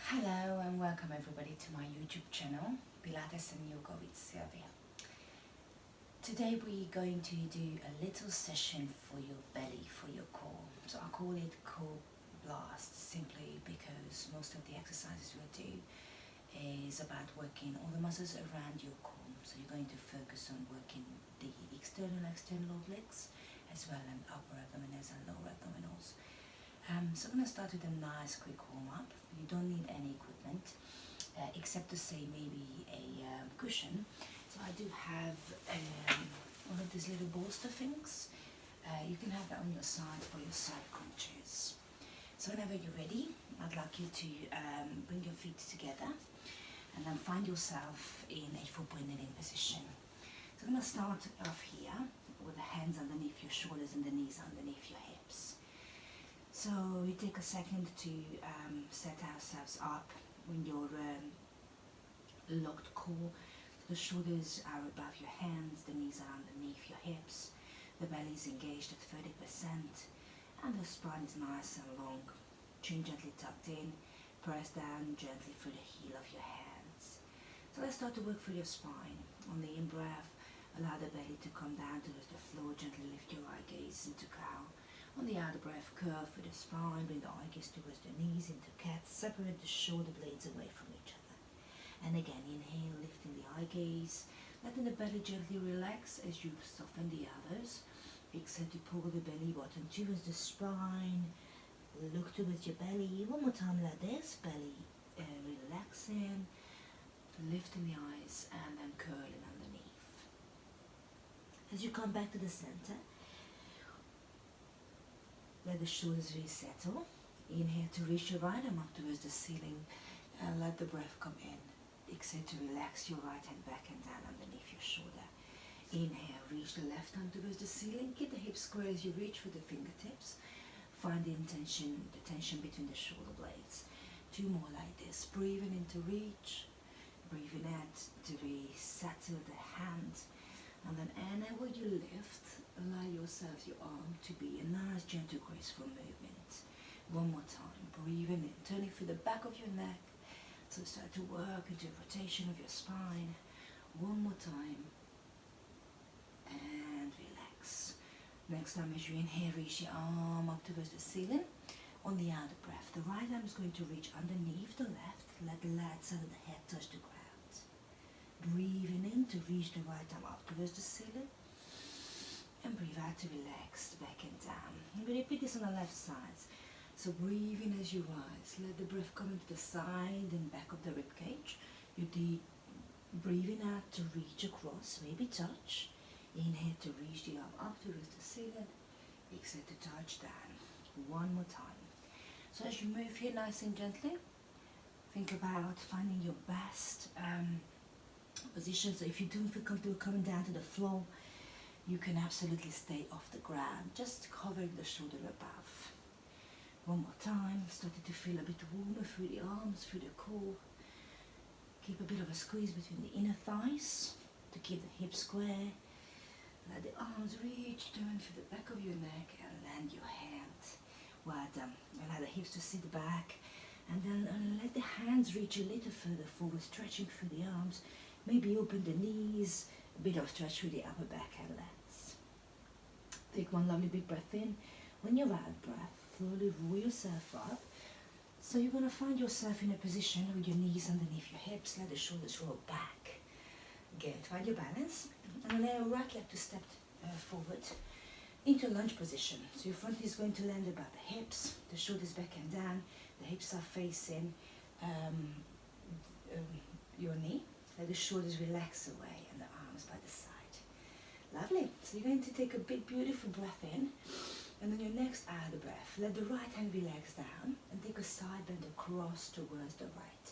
Hello and welcome everybody to my YouTube channel, Pilates and Yoga with Sylvia. Today we're going to do a little session for your belly, for your core. So I call it core blast simply because most of the exercises we'll do is about working all the muscles around your core. So you're going to focus on working the external obliques as well as upper abdominals and lower abdominals. So I'm going to start with a nice quick warm-up. You don't need any equipment except to say maybe a cushion. So I do have one of these little bolster things. You can have that on your side for your side crunches. So whenever you're ready, I'd like you to bring your feet together and then find yourself in a four-point kneeling position. So I'm going to start off here with the hands underneath your shoulders and the knees underneath your hips. So we take a second to set ourselves up when you're locked core. The shoulders are above your hands, the knees are underneath your hips, the belly is engaged at 30%, and the spine is nice and long. Chin gently tucked in, press down gently through the heel of your hands. So let's start to work through your spine. On the in-breath, allow the belly to come down towards the floor, gently lift your eye gaze into cow. On the out breath, curve through the spine, bring the eye gaze towards the knees into cat, separate the shoulder blades away from each other. And again, inhale, lifting the eye gaze, letting the belly gently relax as you soften the others. Exhale to pull the belly button towards the spine, look towards your belly. One more time like this, belly relaxing, lifting the eyes and then curling underneath. As you come back to the center, let the shoulders resettle. Inhale to reach your right arm up towards the ceiling and let the breath come in. Exhale to relax your right hand back and down underneath your shoulder. Inhale, reach the left arm towards the ceiling. Keep the hips square as you reach for the fingertips. Find the tension between the shoulder blades. Two more like this. Breathing in to reach. Breathing out to resettle the hand. And then whenever you lift, allow yourself, your arm, to be a nice, gentle, graceful movement. One more time. Breathing in, turning through the back of your neck. So start to work into rotation of your spine. One more time. And relax. Next time as you inhale, reach your arm up towards the ceiling. On the out breath, the right arm is going to reach underneath the left. Let the left side of the head touch the ground. Breathing in to reach the right arm up towards the ceiling. And breathe out to relax back and down. And we repeat this on the left side. So breathe in as you rise. Let the breath come into the side and back of the rib cage. You deep breathing out to reach across, maybe touch. Inhale to reach the arm up towards the ceiling. Exhale to touch down. One more time. So as you move here nice and gently, think about finding your best position. So if you don't feel comfortable coming down to the floor, you can absolutely stay off the ground, just covering the shoulder above. One more time, starting to feel a bit warmer through the arms, through the core. Keep a bit of a squeeze between the inner thighs to keep the hips square. Let the arms reach, turn through the back of your neck and land your hand. Well done. Allow the hips to sit back and then let the hands reach a little further forward, stretching through the arms. Maybe open the knees, a bit of stretch through the upper back and lats. Take one lovely big breath in. When you're out breath, slowly roll yourself up. So you're going to find yourself in a position with your knees underneath your hips. Let the shoulders roll back. Good. Find your balance. And allow your right leg to step forward into lunge position. So your front knee is going to land about the hips. The shoulders back and down. The hips are facing your knee. Let the shoulders relax away and the arms by the side. Lovely. So you're going to take a big, beautiful breath in. And then your next out breath, let the right hand relax down and take a side bend across towards the right.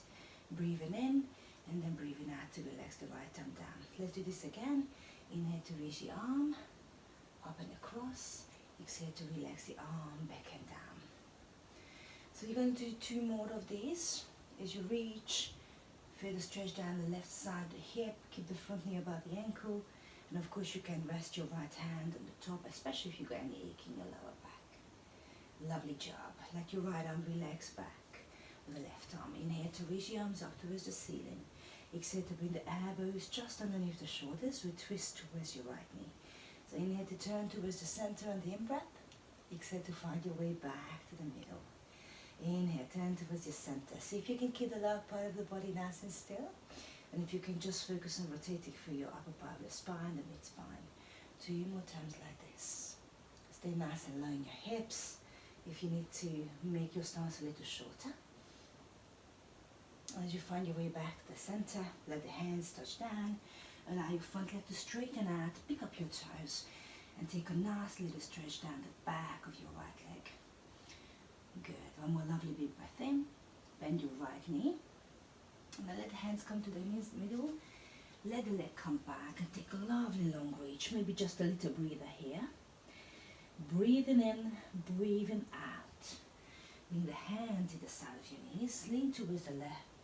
Breathing in and then breathing out to relax the right arm down. Let's do this again. Inhale to reach the arm, up and across. Exhale to relax the arm, back and down. So you're going to do two more of these. As you reach, further stretch down the left side of the hip, keep the front knee above the ankle, and of course you can rest your right hand on the top, especially if you've got any ache in your lower back. Lovely job. Let your right arm relax back. with the left arm. Inhale to reach the arms up towards the ceiling. Exhale to bring the elbows just underneath the shoulders. We twist towards your right knee. So inhale to turn towards the center on the in-breath. Exhale to find your way back to the middle. Inhale, turn towards your center. See if you can keep the lower part of the body nice and still. And if you can just focus on rotating through your upper part of the spine, the mid-spine. 2 more times like this. Stay nice and low in your hips. If you need to make your stance a little shorter. As you find your way back to the center, let the hands touch down. Allow your front leg to straighten out, pick up your toes, and take a nice little stretch down the back of your right leg. Good. One more lovely big breath in. Bend your right knee. And then let the hands come to the middle. Let the leg come back and take a lovely long reach. Maybe just a little breather here. Breathing in, breathing out. Bring the hand to the side of your knees. Lean towards the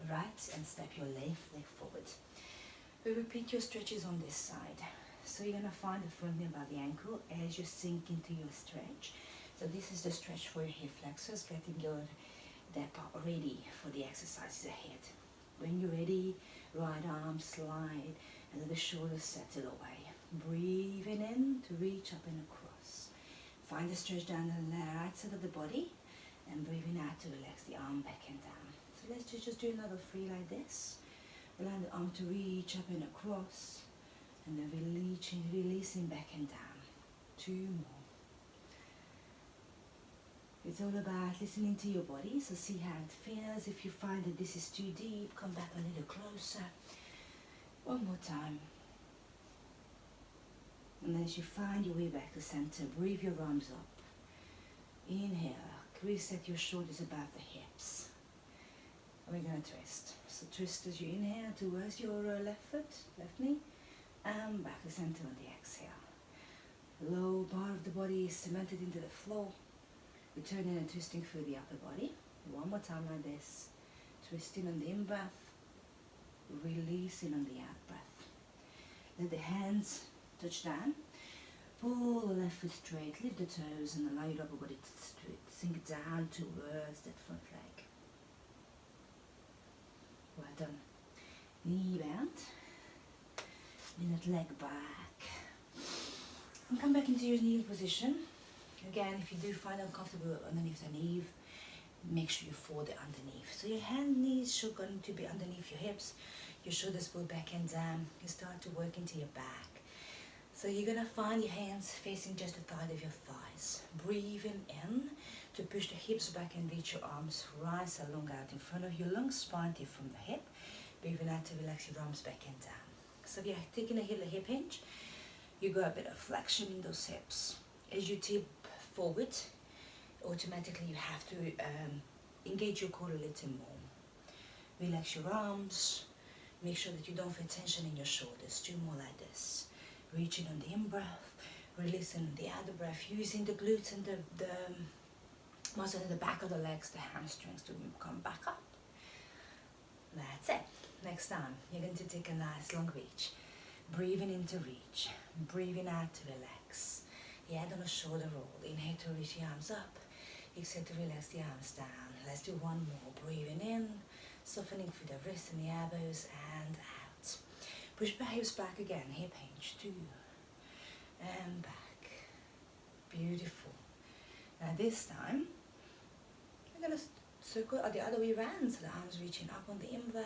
right and step your left leg forward. We repeat your stretches on this side. So you're going to find the front knee above the ankle as you sink into your stretch. So this is the stretch for your hip flexors, getting that part ready for the exercises ahead. When you're ready, right arm slide and let the shoulders settle away. Breathing in to reach up and across. Find the stretch down the right side of the body and breathing out to relax the arm back and down. So let's just do another 3 like this. Allow the arm to reach up and across and then releasing back and down. 2 more. It's all about listening to your body, so see how it feels. If you find that this is too deep, come back a little closer. 1 more time. And as you find your way back to center, breathe your arms up. Inhale, reset your shoulders above the hips. And we're going to twist. So twist as you inhale towards your left foot, left knee, and back to center on the exhale. Low part of the body is cemented into the floor. Returning and twisting through the upper body. 1 more time like this. Twisting on the in-breath, releasing on the out-breath. Let the hands touch down. Pull the left foot straight, lift the toes and allow your upper body to sink down towards that front leg. Well done. Knee bend. Bring that leg back. And come back into your kneel position. Again, if you do find it uncomfortable underneath the knee, make sure you fold it underneath. So your knees should going to be underneath your hips. Your shoulders pull back and down. You start to work into your back. So you're going to find your hands facing just the thigh of your thighs. Breathing in to push the hips back and reach your arms. Rise along out in front of your lungs, spine tip from the hip. Breathing out to relax your arms back and down. So if you're taking a hip hinge, you got a bit of flexion in those hips. As you tip forward, automatically you have to engage your core a little more. Relax your arms. Make sure that you don't feel tension in your shoulders. 2 more like this. Reaching on the in-breath, releasing on the out-breath, using the glutes and the muscle in the back of the legs, the hamstrings to come back up. That's it. Next time, you're going to take a nice long reach. Breathing in to reach, breathing out to relax. The head on a shoulder roll. Inhale to reach the arms up. Exhale to relax the arms down. Let's do 1 more. Breathing in, softening through the wrists and the elbows and out. Push the hips back again. Hip hinge. 2 and back. Beautiful. Now this time, we're going to circle the other way around. So the arms reaching up on the in-breath.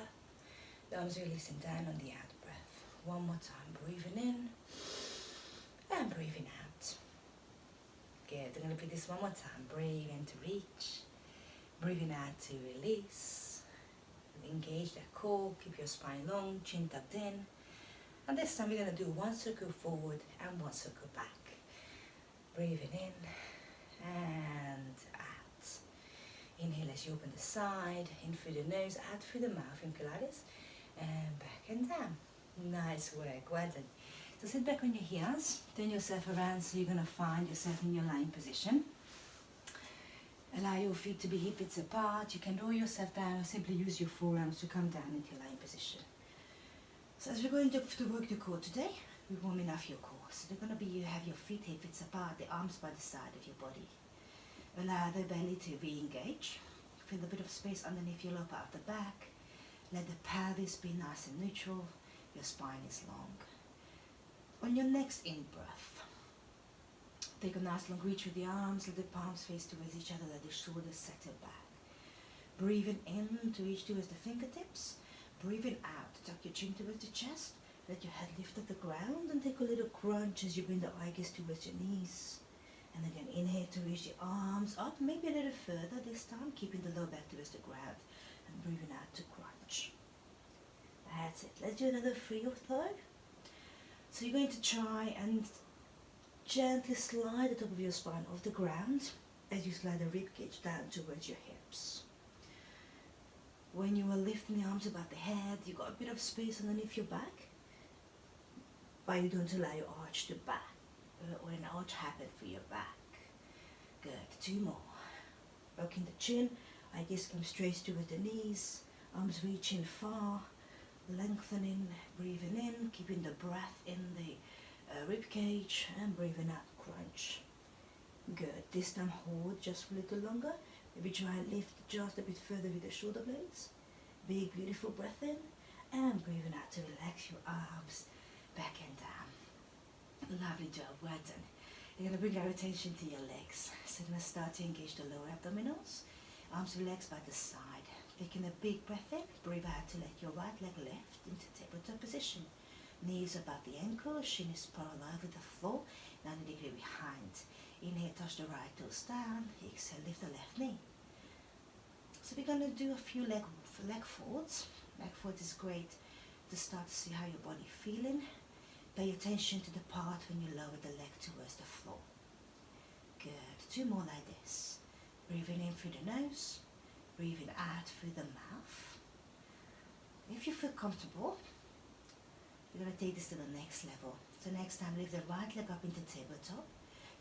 The arms releasing down on the out-breath. 1 more time. Breathing in and breathing out. Good. I'm going to repeat this 1 more time. Breathe in to reach. Breathing out to release. Engage that core. Keep your spine long. Chin tucked in. And this time we're going to do 1 circle forward and 1 circle back. Breathing in and out. Inhale as you open the side. In through the nose, out through the mouth in Pilates. And back and down. Nice work. Well done. So sit back on your heels, turn yourself around so you're going to find yourself in your lying position. Allow your feet to be hip width apart. You can roll yourself down or simply use your forearms to come down into your lying position. So as we're going to work the core today, we're warming up your core. So they're going to be, you have your feet hip width apart, the arms by the side of your body. Allow the belly to re-engage. Feel a bit of space underneath your lower part of the back. Let the pelvis be nice and neutral. Your spine is long. On your next in-breath, take a nice long reach with the arms. Let the palms face towards each other. Let the shoulders settle back. Breathing in to reach towards the fingertips. Breathing out, tuck your chin towards the chest. Let your head lift off the ground and take a little crunch as you bring the eye gaze towards your knees. And again, inhale to reach the arms up, maybe a little further this time, keeping the lower back towards the ground. And breathing out to crunch. That's it. Let's do another 3 or so. So you're going to try and gently slide the top of your spine off the ground as you slide the rib cage down towards your hips. When you are lifting the arms above the head, you got a bit of space underneath your back, but you don't allow your arch to back, or an arch happen for your back. Good. 2 more. Rocking the chin, I guess come straight towards the knees, arms reaching far, lengthening, breathing in, keeping the breath in the rib cage, and breathing out, crunch. Good. This time hold just for a little longer. Maybe try and lift just a bit further with the shoulder blades. Big, beautiful breath in, and breathing out to relax your arms back and down. Lovely job, well done. You're going to bring our attention to your legs. So we're going to start to engage the lower abdominals. Arms relaxed by the side. Taking a big breath in, breathe out to let your right leg lift into tabletop position. Knees above the ankle, shin is parallel with the floor, 90 degrees behind. Inhale, touch the right toes down. Exhale, lift the left knee. So we're going to do a few leg folds. Leg folds is great to start to see how your body feeling. Pay attention to the part when you lower the leg towards the floor. Good. 2 more like this. Breathing in through the nose. Breathing out through the mouth. If you feel comfortable, you're going to take this to the next level. So next time, lift the right leg up into tabletop.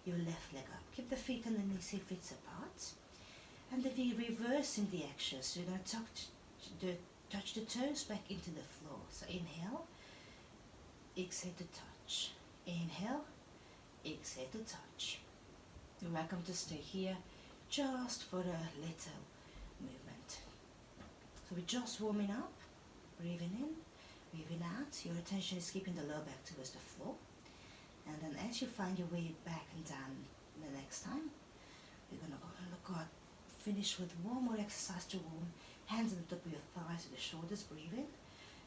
Your left leg up. Keep the feet underneath your feet apart. And then we're reversing the action. So you're going to touch the toes back into the floor. So inhale, exhale to touch. Inhale, exhale to touch. You're welcome to stay here just for a little movement. So we're just warming up. Breathing in, breathing out. Your attention is keeping the lower back towards the floor. And then as you find your way back and down the next time, we're going to finish with one more exercise to warm. Hands on the top of your thighs with the shoulders, breathing.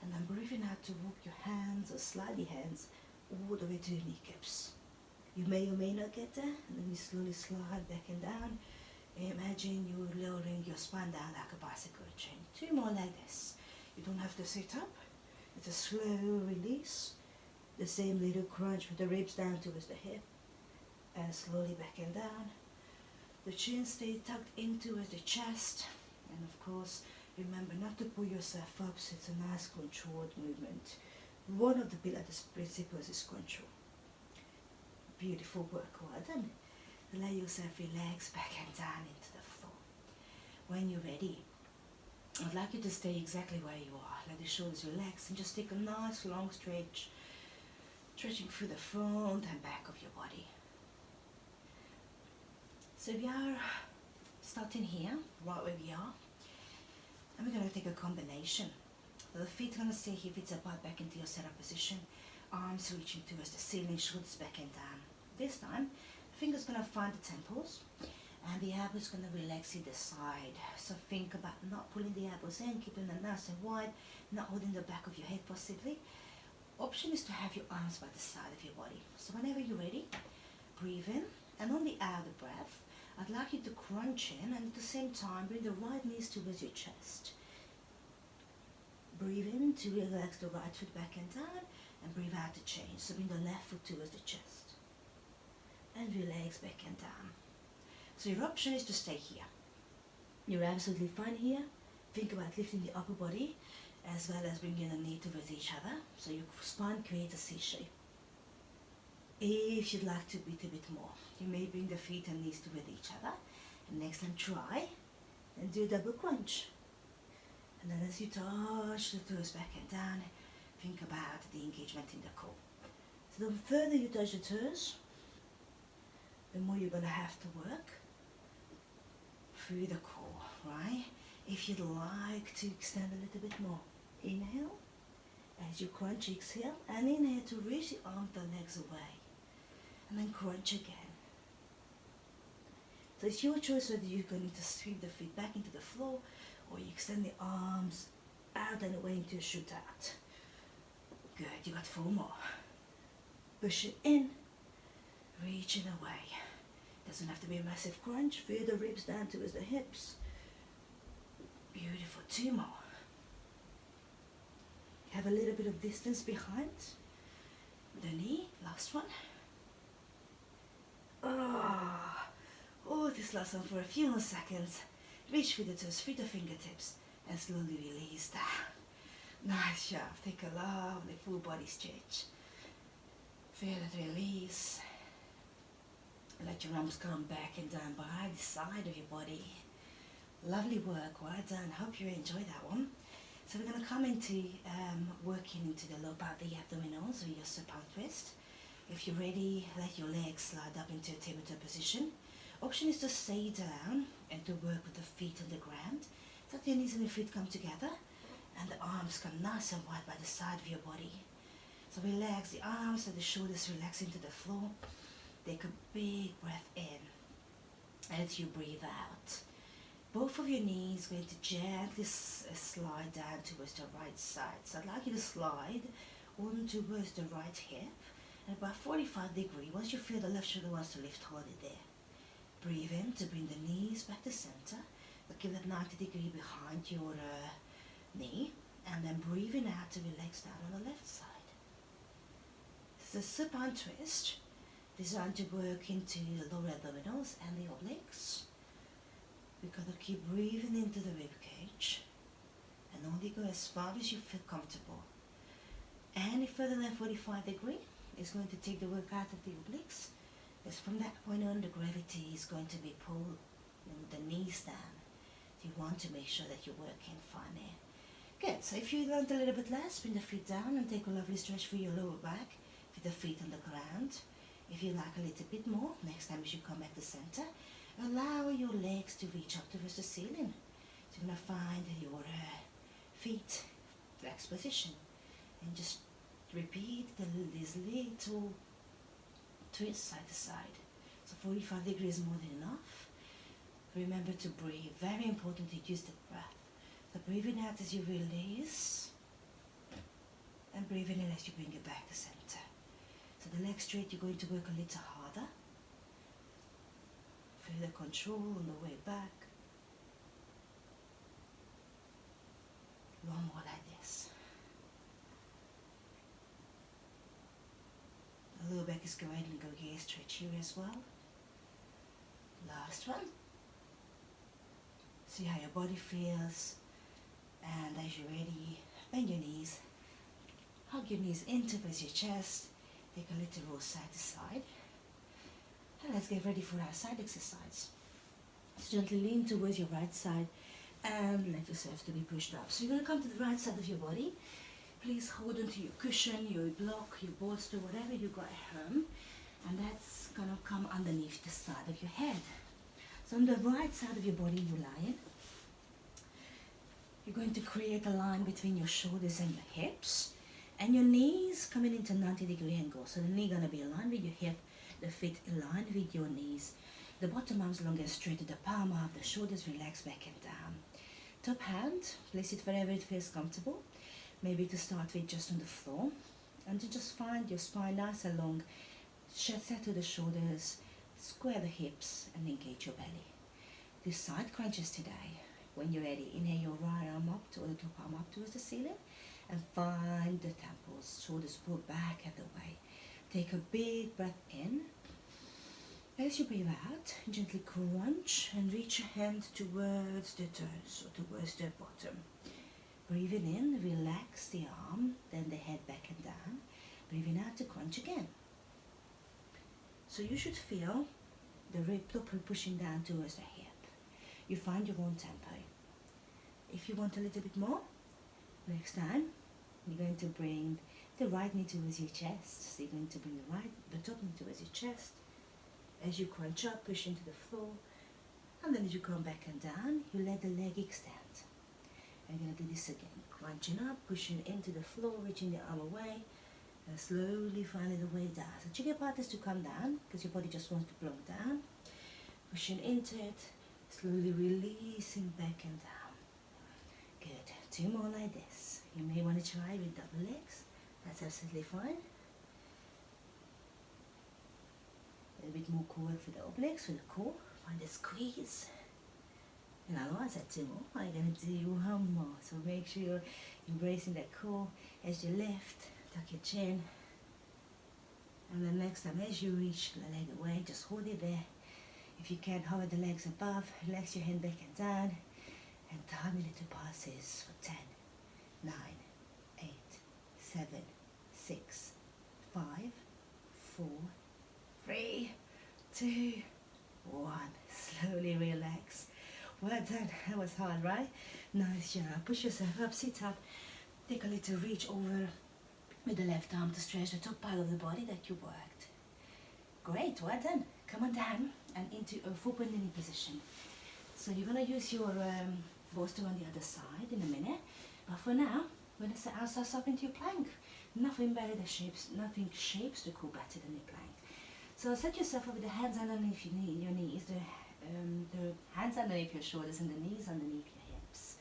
And then breathing out to walk your hands or slide your hands all the way to your kneecaps. You may or may not get there, and then you slowly slide back and down. Imagine you're lowering your spine down like a bicycle chain. 2 more like this. You don't have to sit up. It's a slow release. The same little crunch with the ribs down towards the hip, and slowly back and down. The chin stays tucked in towards the chest, and of course remember not to pull yourself up, so it's a nice controlled movement. One of the Pilates principles is control. Beautiful work, well done. Allow yourself relax back and down into the floor. When you're ready, I'd like you to stay exactly where you are. Let the shoulders relax and just take a nice long stretch. Stretching through the front and back of your body. So we are starting here, right where we are. And we're going to take a combination. So the feet are going to stay here, feet apart back into your setup position. Arms reaching towards the ceiling, shoulders back and down. This time, the fingers going to find the temples. And the elbows going to relax either side. So think about not pulling the elbows in, keeping them nice and wide, not holding the back of your head possibly. Option is to have your arms by the side of your body. So whenever you're ready, breathe in, and on the out breath, I'd like you to crunch in, and at the same time, bring the right knees towards your chest. Breathe in to relax the right foot back and down, and breathe out to change. So bring the left foot towards the chest. And relax back and down. So your option is to stay here. You're absolutely fine here. Think about lifting the upper body, as well as bringing the knee towards each other, so your spine creates a C shape. If you'd like to beat a bit more, you may bring the feet and knees towards each other, and next time try and do a double crunch. And then as you touch the toes back and down, think about the engagement in the core. So the further you touch the toes, the more you're going to have to work through the core, right? If you'd like to extend a little bit more, inhale. As you crunch, exhale, and inhale to reach the arms, the legs away. And then crunch again. So it's your choice whether you're going to sweep the feet back into the floor or you extend the arms out and away into a shootout. Good, you got 4 more. Push it in, reach it away. Doesn't have to be a massive crunch. Feel the ribs down towards the hips. Beautiful, 2 more. Have a little bit of distance behind the knee. Last one. Oh, this lasts on for a few more seconds. Reach for the toes, free the fingertips, and slowly release that. Nice job. Take a lovely full body stretch. Feel it release. Let your arms come back and down by the side of your body. Lovely work. Well done. Hope you enjoyed that one. So we're going to come into working into the low part of the abdominals with your supine twist. If you're ready, let your legs slide up into a tabletop position. Option is to stay down and to work with the feet on the ground. So that your knees and your feet come together and the arms come nice and wide by the side of your body. So relax the arms and the shoulders, relax into the floor. Take a big breath in as you breathe out. Both of your knees going to gently slide down towards the right side. So I'd like you to slide on towards the right hip and about 45 degrees. Once you feel the left shoulder wants to lift, hold it there. Breathe in to bring the knees back to center. But give that 90 degree behind your knee. And then breathing out to relax down on the left side. This is a supine twist designed to work into the lower abdominals and the obliques. We're going to keep breathing into the rib cage and only go as far as you feel comfortable. Any further than 45 degrees is going to take the work out of the obliques, because from that point on the gravity is going to be pulled the knees down. So you want to make sure that you're working fine there. Good, so if you want a little bit less, bring the feet down and take a lovely stretch for your lower back with the feet on the ground. If you like a little bit more, next time you should come back to center. Allow your legs to reach up towards the ceiling. So you're going to find your feet flex position. And just repeat these little twists side to side. So 45 degrees is more than enough. Remember to breathe. Very important to use the breath. So breathing out as you release. And breathing in as you bring it back to center. So the legs straight, you're going to work a little harder. Feel the control on the way back. One more like this. The lower back is going and go here, stretch here as well. Last one. See how your body feels. And as you're ready, bend your knees. Hug your knees in towards your chest. Take a little roll side to side. And let's get ready for our side exercise. So gently lean towards your right side and let yourself to be pushed up. So you're going to come to the right side of your body. Please hold onto your cushion, your block, your bolster, whatever you got at home. And that's going to come underneath the side of your head. So on the right side of your body, you're lying. You're going to create a line between your shoulders and your hips. And your knees coming into 90-degree angle. So the knee going to be aligned with your hip. The feet aligned with your knees. The bottom arms long and straight to the palm up. The shoulders relax back and down. Top hand, place it wherever it feels comfortable. Maybe to start with just on the floor. And to just find your spine nice and long. Settle the shoulders. Square the hips and engage your belly. Do side crunches today. When you're ready, inhale your right arm up to the top arm up towards the ceiling. And find the temples. Shoulders pull back and away. Take a big breath in. As you breathe out, gently crunch and reach your hand towards the toes or towards the bottom. Breathing in, relax the arm, then the head back and down. Breathing out to crunch again. So you should feel the rib pushing down towards the hip. You find your own tempo. If you want a little bit more, next time you're going to bring the right knee towards your chest. So you're going to bring the top knee towards your chest. As you crunch up, push into the floor. And then as you come back and down, you let the leg extend. And you're going to do this again, crunching up, pushing into the floor, reaching the arm away, and slowly finding the way down. So check your partners to come down, because your body just wants to blow down. Pushing into it, slowly releasing back and down. Good. 2 more like this. You may want to try with double legs. That's absolutely fine. A bit more core work for the obliques, with the core. Find a squeeze. And I know I said 2 more. I'm going to do 1 more. So make sure you're embracing that core as you lift. Tuck your chin. And then next time as you reach the leg away, just hold it there. If you can, hover the legs above, relax your hand back and down, and tiny little passes for 10, 9, 8, 7, 6, 5, 4, 3, 2, 1. Slowly relax. Well done. That was hard, right? Nice job. Push yourself up, sit up. Take a little reach over with the left arm to stretch the top part of the body that you worked. Great, well done. Come on down and into a full bending position. So you're going to use your bolster on the other side in a minute. But for now, we're going to set ourselves up into your plank. Nothing nothing shapes the core better than the plank. So set yourself up with the hands underneath your knees, the hands underneath your shoulders and the knees underneath your hips.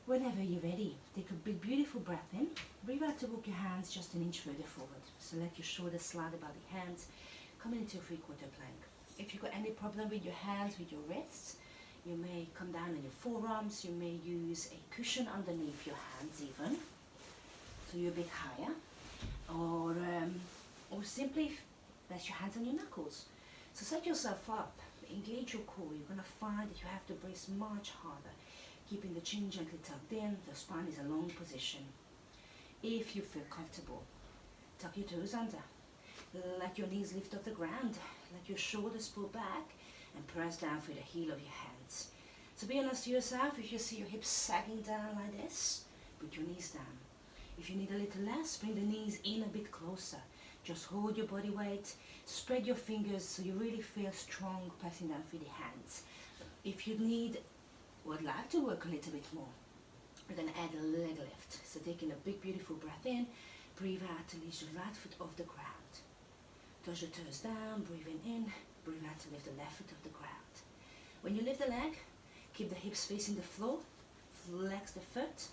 Whenever you're ready, take a big beautiful breath in. Breathe out to walk your hands just 1 inch further forward. So let your shoulders slide above the hands. Come into a 3/4 plank. If you've got any problem with your hands, with your wrists, you may come down on your forearms. You may use a cushion underneath your hands even, so you're a bit higher. Or simply rest your hands on your knuckles. So set yourself up, engage your core. You're going to find that you have to brace much harder, keeping the chin gently tucked in. The spine is a long position. If you feel comfortable, tuck your toes under. Let your knees lift off the ground. Let your shoulders pull back and press down through the heel of your hands. So be honest to yourself. If you see your hips sagging down like this, put your knees down. If you need a little less, bring the knees in a bit closer. Just hold your body weight. Spread your fingers so you really feel strong pressing down through the hands. If you would like to work a little bit more, we're going to add a leg lift. So taking a big beautiful breath in, breathe out to lift the right foot off the ground. Touch your toes down, breathing in, breathe out to lift the left foot off the ground. When you lift the leg, keep the hips facing the floor, flex the foot,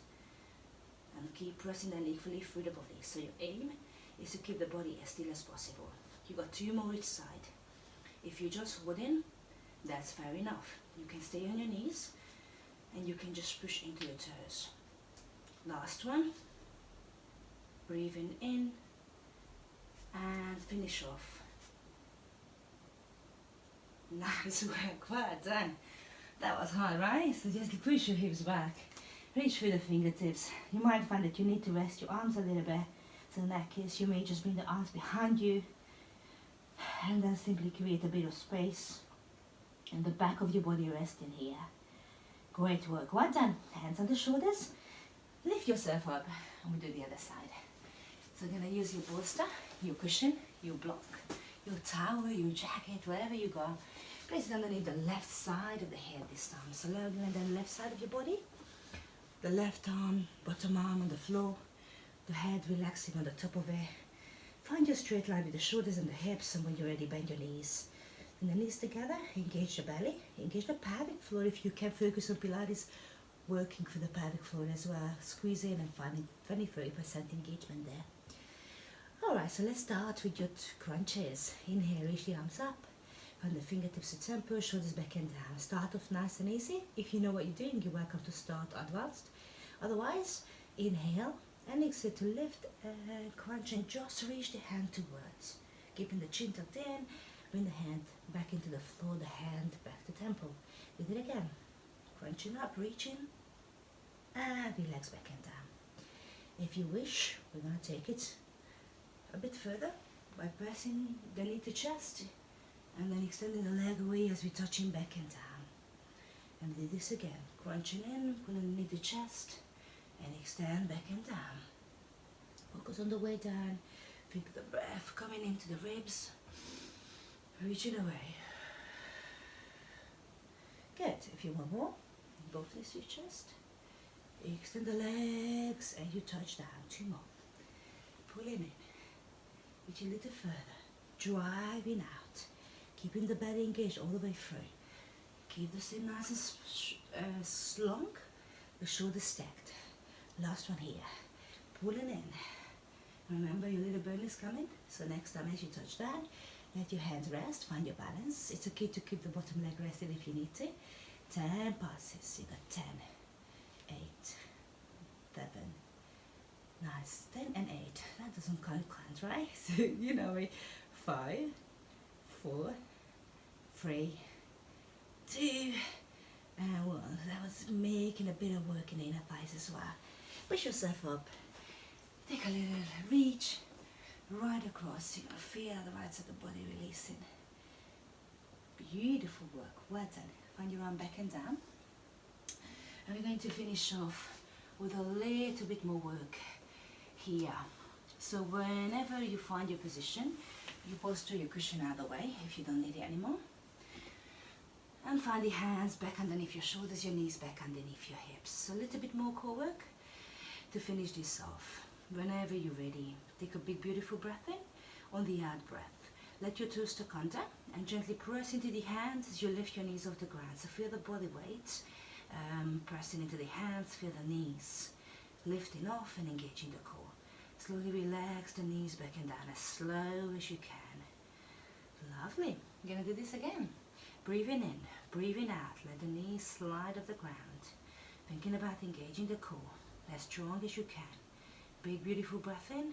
and keep pressing down equally through the body. So your aim is to keep the body as still as possible. You got 2 more each side. If you just hold in, that's fair enough. You can stay on your knees, and you can just push into your toes. Last one. Breathing in, and finish off. Nice work, well done. That was hard, right? So just push your hips back, reach through the fingertips. You might find that you need to rest your arms a little bit. So in that case, you may just bring the arms behind you and then simply create a bit of space and the back of your body resting here. Great work, well done. Hands on the shoulders, lift yourself up, and we'll do the other side. So you're going to use your bolster, your cushion, your block, your towel, your jacket, wherever you go. Place it underneath the left side of the head this time. So land on the left side of your body. The left arm, bottom arm on the floor. The head relaxing on the top of it. Find your straight line with the shoulders and the hips, and when you're ready, bend your knees. And the knees together, engage the belly, engage the pelvic floor. If you can focus on Pilates, working for the pelvic floor as well. Squeeze in and finding 20-30% engagement there. Alright, so let's start with your crunches. Inhale, reach the arms up. Find the fingertips to temple, shoulders back and down. Start off nice and easy. If you know what you're doing, you're welcome to start advanced. Otherwise, inhale and exhale to lift and crunch and just reach the hand towards. Keeping the chin tucked in, bring the hand back into the floor, the hand back to temple. Do it again. Crunching up, reaching, and relax back and down. If you wish, we're going to take it a bit further by pressing the knee to chest and then extending the leg away as we're touching back and down. And do this again, crunching in, pulling the knee to chest and extend back and down. Focus on the way down, feel the breath coming into the ribs, reaching away. Good. If you want more, both knees to your chest. Extend the legs and you touch down. 2 more. Pulling in. Reach a little further. Driving out. Keeping the belly engaged all the way through. Keep the sit nice and long. The shoulders stacked. Last one here. Pulling in. Remember your little belly is coming. So next time as you touch down, let your hands rest. Find your balance. It's okay to keep the bottom leg rested if you need to. 10 passes. You got 10. 8, 7, nice, 10 and 8. That doesn't count, right? So you know it. 5, 4, 3, 2, and 1. That was making a bit of work in the inner thighs as well. Push yourself up. Take a little reach right across. You're gonna feel the right side of the body releasing. Beautiful work. Well done. Find your arm back and down. And we're going to finish off with a little bit more work here. So whenever you find your position, you bolster your cushion out of the way if you don't need it anymore. And find the hands back underneath your shoulders, your knees back underneath your hips. So a little bit more core work to finish this off. Whenever you're ready, take a big beautiful breath in. On the out breath, let your toes tuck under and gently press into the hands as you lift your knees off the ground. So feel the body weight. Pressing into the hands, feel the knees lifting off and engaging the core. Slowly relax the knees back and down as slow as you can. Lovely. You're going to do this again. Breathing in, breathing out. Let the knees slide off the ground. Thinking about engaging the core as strong as you can. Big beautiful breath in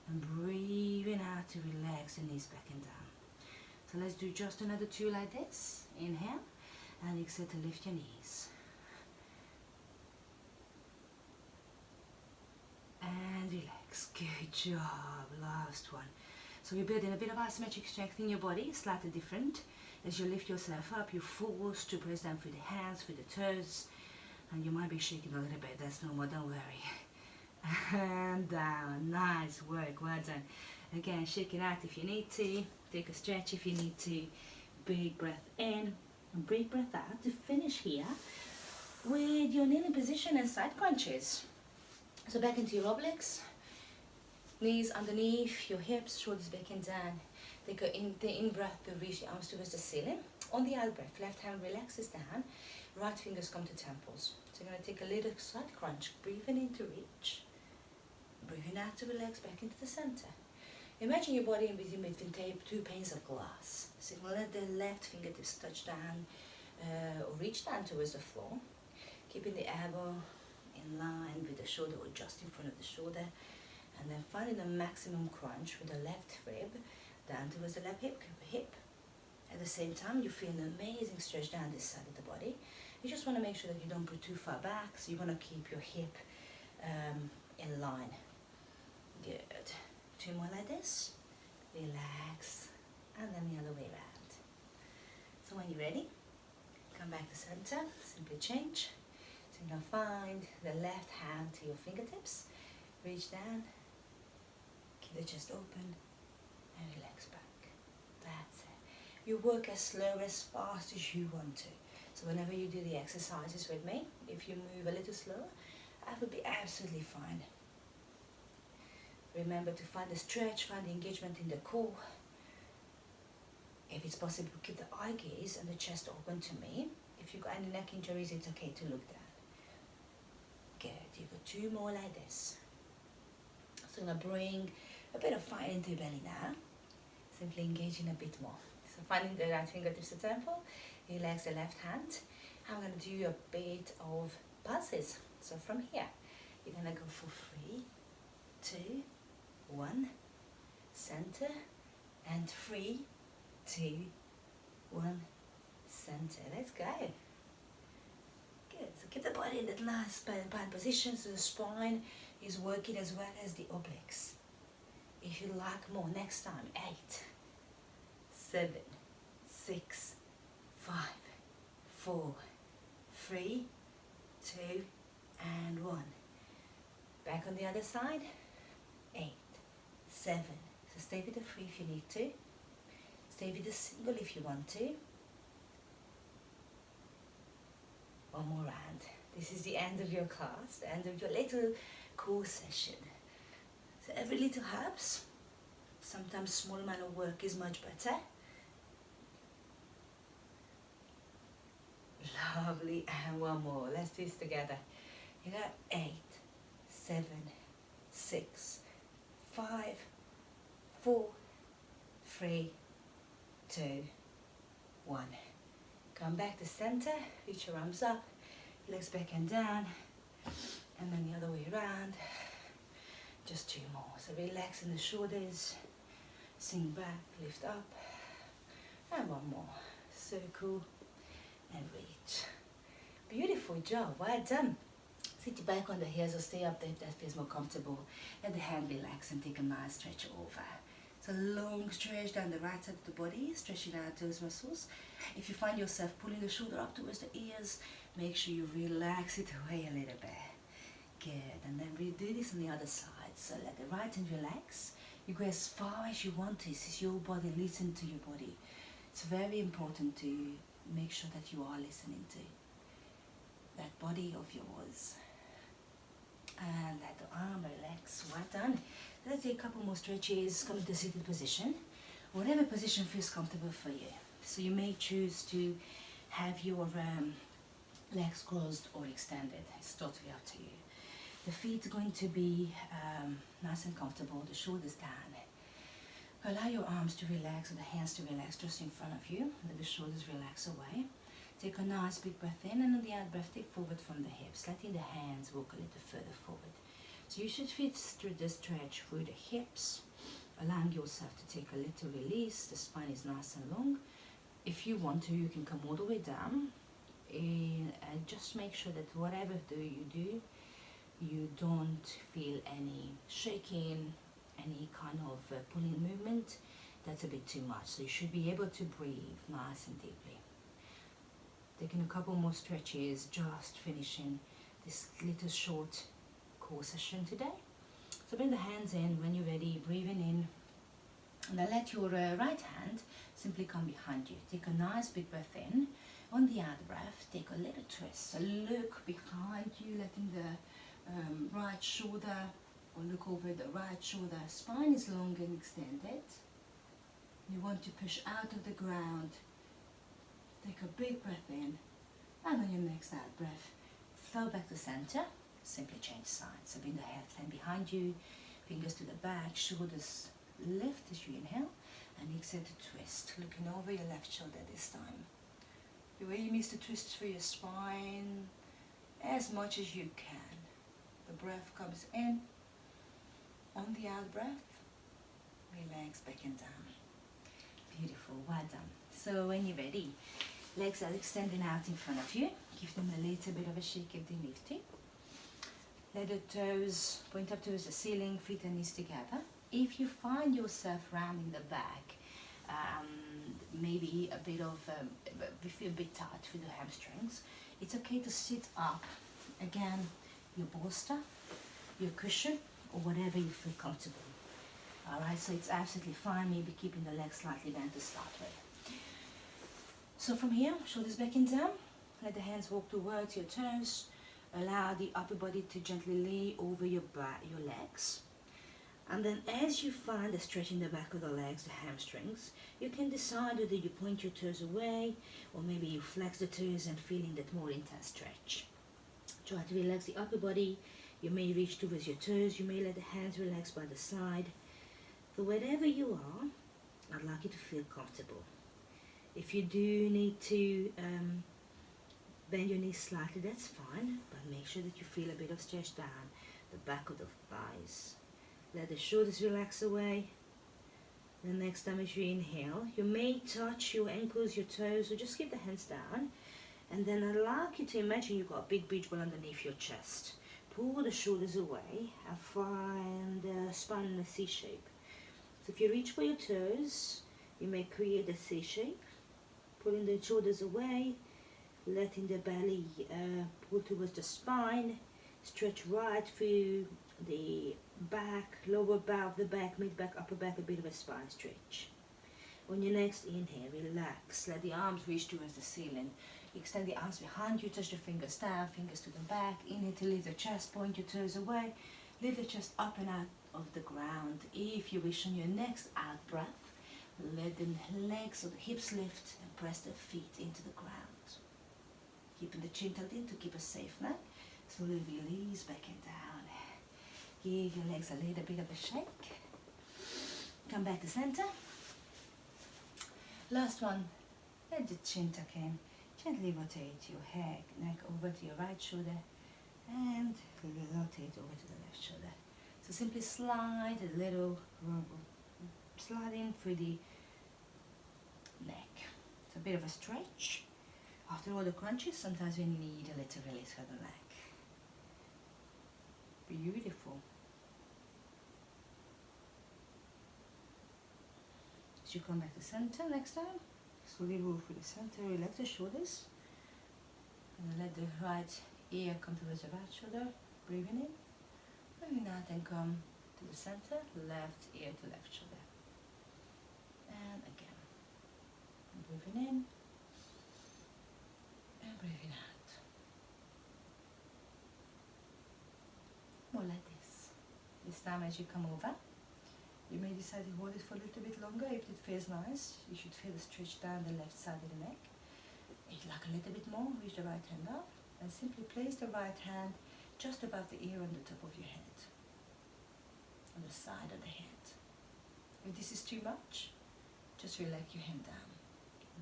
and breathing out to relax the knees back and down. So let's do just another 2 like this. Inhale and exhale to lift your knees. And relax. Good job. Last one. So you're building a bit of asymmetric strength in your body, slightly different. As you lift yourself up, you're forced to press down through the hands, through the toes, and you might be shaking a little bit. That's normal, don't worry. And down. Nice work. Well done. Again, shaking out if you need to. Take a stretch if you need to. Big breath in and big breath out to finish here with your kneeling position and side crunches. So back into your obliques, knees underneath your hips, shoulders back and down. Take the in breath to reach the arms towards the ceiling. On the out breath, left hand relaxes down, right fingers come to temples. So you're going to take a little side crunch, breathing in to reach, breathing out to relax back into the center. Imagine your body in between 2 panes of glass. So you're going to let the left fingertips touch down or reach down towards the floor, keeping the elbow in line with the shoulder or just in front of the shoulder, and then finding the maximum crunch with the left rib down towards the left hip. At the same time, you feel an amazing stretch down this side of the body. You just want to make sure that you don't put too far back, so you want to keep your hip in line. Good. 2 more like this. Relax, and then the other way around. So when you're ready, come back to center, simply change. So you're going to find the left hand to your fingertips, reach down, keep the chest open, and relax back. That's it. You work as slow, as fast as you want to. So whenever you do the exercises with me, if you move a little slower, that would be absolutely fine. Remember to find the stretch, find the engagement in the core. If it's possible, keep the eye gaze and the chest open to me. If you've got any neck injuries, it's okay to look down. Good, you've got 2 more like this. So I'm going to bring a bit of fire into your belly now. Simply engaging a bit more. So finding the right fingertips to temple, relax the left hand. I'm going to do a bit of pulses. So from here, you're going to go for 3, 2, 1, center, and 3, 2, 1, center. Let's go. Good. So keep the body in that nice bad position so the spine is working as well as the obliques. If you like more, next time, 8, 7, 6, 5, 4, 3, 2, and 1. Back on the other side, 8, 7. So stay with the 3 if you need to. Stay with the single if you want to. This is the end of your class, the end of your little core session. So every little helps. Sometimes small amount of work is much better. Lovely, and one more. Let's do this together. You got 8, 7, 6, 5, 4, 3, 2, 1. Come back to center, reach your arms up, legs back and down, and then the other way around. Just 2 more. So relax in the shoulders, sink back, lift up, and 1 more. Circle and reach. Beautiful job, well done. Sit your back on the heels or stay up there if that feels more comfortable. Let the hand relax and take a nice stretch over. It's a long stretch down the right side of the body, stretching out those muscles. If you find yourself pulling the shoulder up towards the ears, make sure you relax it away a little bit. Good, and then we do this on the other side. So let the right hand relax. You go as far as you want. This is your body, listen to your body. It's very important to make sure that you are listening to that body of yours. And let the arm relax, well done. Let's do a couple more stretches, come into seated position. Whatever position feels comfortable for you. So you may choose to have your legs closed or extended. It's totally up to you. The feet are going to be nice and comfortable, the shoulders down. Allow your arms to relax and the hands to relax just in front of you. Let the shoulders relax away. Take a nice big breath in, and on the out breath, take forward from the hips, letting the hands walk a little further forward. So you should feel the stretch through the hips, allowing yourself to take a little release. The spine is nice and long. If you want to, you can come all the way down, and just make sure that whatever you do, you don't feel any shaking, any kind of pulling movement. That's a bit too much. So you should be able to breathe nice and deeply. Taking a couple more stretches, just finishing this little short core session today. So bring the hands in when you're ready, breathing in. And then let your right hand simply come behind you. Take a nice big breath in. On the out breath, take a little twist. So look behind you, letting the right shoulder, or look over the right shoulder. Spine is long and extended. You want to push out of the ground. Take a big breath in, and on your next out breath, flow back to center. Simply change sides. So bring the head behind you, fingers to the back, shoulders lift as you inhale, and exhale to twist, looking over your left shoulder this time. Your aim is to twist through your spine as much as you can. The breath comes in. On the out breath, relax back and down. Beautiful, well done. So when you're ready, legs are extending out in front of you. Give them a little bit of a shake if they need to. Let the toes point up towards the ceiling, feet and knees together. If you find yourself rounding the back, maybe a bit of, you feel a bit tight through the hamstrings, it's okay to sit up. Again, your bolster, your cushion, or whatever you feel comfortable. Alright, so it's absolutely fine, maybe keeping the legs slightly bent to start with. So from here, shoulders back and down, let the hands walk towards your toes, allow the upper body to gently lay over your back, your legs. And then as you find a stretch in the back of the legs, the hamstrings, you can decide whether you point your toes away, or maybe you flex the toes and feeling that more intense stretch. Try to relax the upper body. You may reach towards your toes, you may let the hands relax by the side. So wherever you are, I'd like you to feel comfortable. If you do need to bend your knees slightly, that's fine, but make sure that you feel a bit of stretch down the back of the thighs. Let the shoulders relax away. The next time as you inhale, you may touch your ankles, your toes, or just keep the hands down. And then I'd like you to imagine you've got a big beach ball underneath your chest. Pull the shoulders away and find the spine in a C shape. So if you reach for your toes, you may create a C shape. Pulling the shoulders away, letting the belly pull towards the spine. Stretch right through the back, lower back of the back, mid back, upper back, a bit of a spine stretch. On your next inhale, relax. Let the arms reach towards the ceiling. Extend the arms behind you, touch the fingers down, fingers to the back. Inhale to lift the chest, point your toes away. Lift the chest up and out of the ground. If you wish, on your next out breath, let the legs or the hips lift and press the feet into the ground. Keeping the chin tucked in to keep a safe neck. Slowly release back and down. Give your legs a little bit of a shake. Come back to center. Last one. Let the chin tuck in. Gently rotate your head, neck over to your right shoulder and rotate over to the left shoulder. So simply slide a little, sliding through the neck. It's a bit of a stretch. After all the crunches, sometimes we need a little release for the neck. Beautiful. As you come back to center next time, slowly move through the center, relax the shoulders, and let the right ear come towards the right shoulder. Breathing in, breathing out, and come to the center, left ear to left shoulder. And again, breathing in, and breathing out. More like this. This time as you come over, you may decide to hold it for a little bit longer. If it feels nice, you should feel the stretch down the left side of the neck. If you like a little bit more, reach the right hand up and simply place the right hand just above the ear on the top of your head, on the side of the head. If this is too much, just relax your hand down.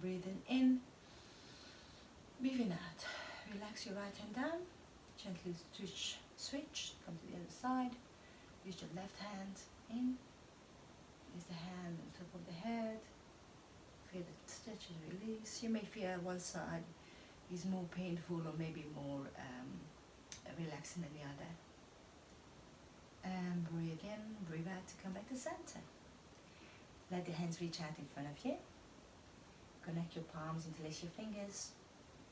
Breathing in, breathing out. Relax your right hand down, gently switch, come to the other side, reach the left hand in. Place the hand on top of the head, feel the stretch and release. You may feel one side is more painful or maybe more relaxing than the other. And breathe in, breathe out to come back to center. Let the hands reach out in front of you. Connect your palms, interlace your fingers.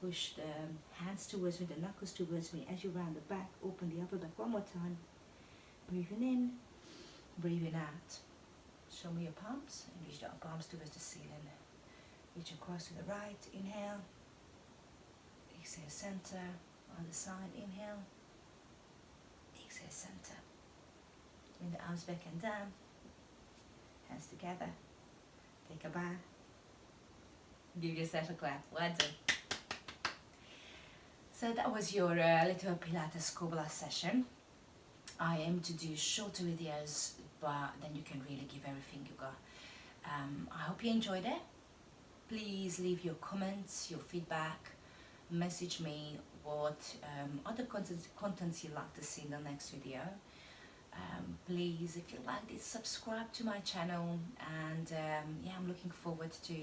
Push the hands towards me, the knuckles towards me. As you round the back, open the upper back one more time. Breathing in, breathing out. Show me your palms and reach the palms towards the ceiling. Reach across to the right, inhale. Exhale, center. On the side, inhale. Exhale, center. Bring the arms back and down. Hands together. Take a bow. Give yourself a clap. Well done. So that was your little Pilates Cobra session. I aim to do shorter videos, but then you can really give everything you got. I hope you enjoyed it. Please leave your comments, your feedback, message me what other contents you'd like to see in the next video. Please, if you liked it, subscribe to my channel, and yeah, I'm looking forward to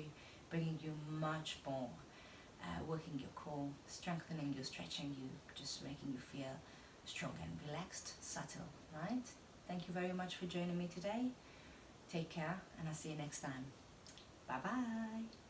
bringing you much more, working your core, strengthening you, stretching you, just making you feel strong and relaxed, subtle, right? Thank you very much for joining me today. Take care, and I'll see you next time. Bye bye.